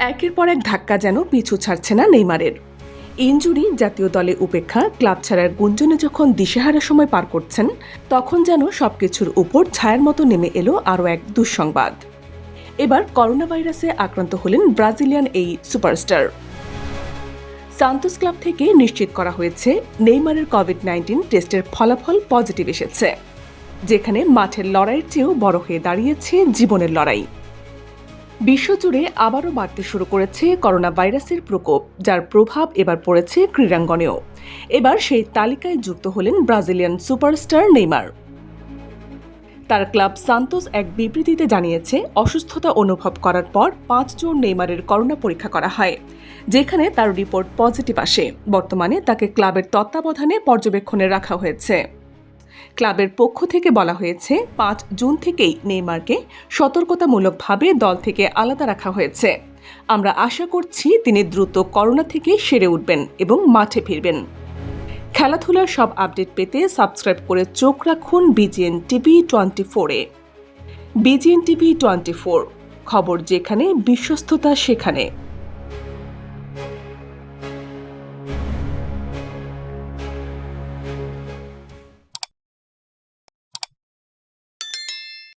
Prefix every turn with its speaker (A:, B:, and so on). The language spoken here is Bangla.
A: একের পর এক ধাক্কা যেন পিছু ছাড়ছে না নেইমারের। ইনজুরি, জাতীয় দলে উপেক্ষা, ক্লাব ছাড়ার গুঞ্জনে যখন দিশেহারা সময় পার করছেন, তখন যেন সবকিছুর উপর ছায়ার মতো নেমে এলো আরও এক দুঃসংবাদ। এবার করোনা ভাইরাসে আক্রান্ত হলেন ব্রাজিলিয়ান এই সুপারস্টার। সান্তোস ক্লাব থেকে নিশ্চিত করা হয়েছে নেইমারের কোভিড-19 টেস্টের ফলাফল পজিটিভ এসেছে, যেখানে মাঠের লড়াইয়ের চেয়েও বড় হয়ে দাঁড়িয়েছে জীবনের লড়াই। বিশ্বজুড়ে আবারও বাড়তে শুরু করেছে করোনা ভাইরাসের প্রকোপ, যার প্রভাব এবার পড়েছে ক্রীড়াঙ্গনেও। এবার সেই তালিকায় যুক্ত হলেন ব্রাজিলিয়ান সুপারস্টার নেইমার। তার ক্লাব সান্তোস এক বিবৃতিতে জানিয়েছে, অসুস্থতা অনুভব করার পর 5 জন নেইমারের করোনা পরীক্ষা করা হয়, যেখানে তার রিপোর্ট পজিটিভ আসে। বর্তমানে তাকে ক্লাবের তত্ত্বাবধানে পর্যবেক্ষণে রাখা হয়েছে। ক্লাবের পক্ষ থেকে বলা হয়েছে, 5 জুন থেকেই নেইমারকে সতর্কতামূলকভাবে দল থেকে আলাদা রাখা হয়েছে। আমরা আশা করছি তিনি দ্রুত করোনা থেকে সেরে উঠবেন এবং মাঠে ফিরবেন। খেলাধুলার সব আপডেট পেতে সাবস্ক্রাইব করে চোখ রাখুন বিজিএন টিভি 24-এ। বিজিএন টিভি 24, খবর যেখানে, বিশ্বস্ততা সেখানে।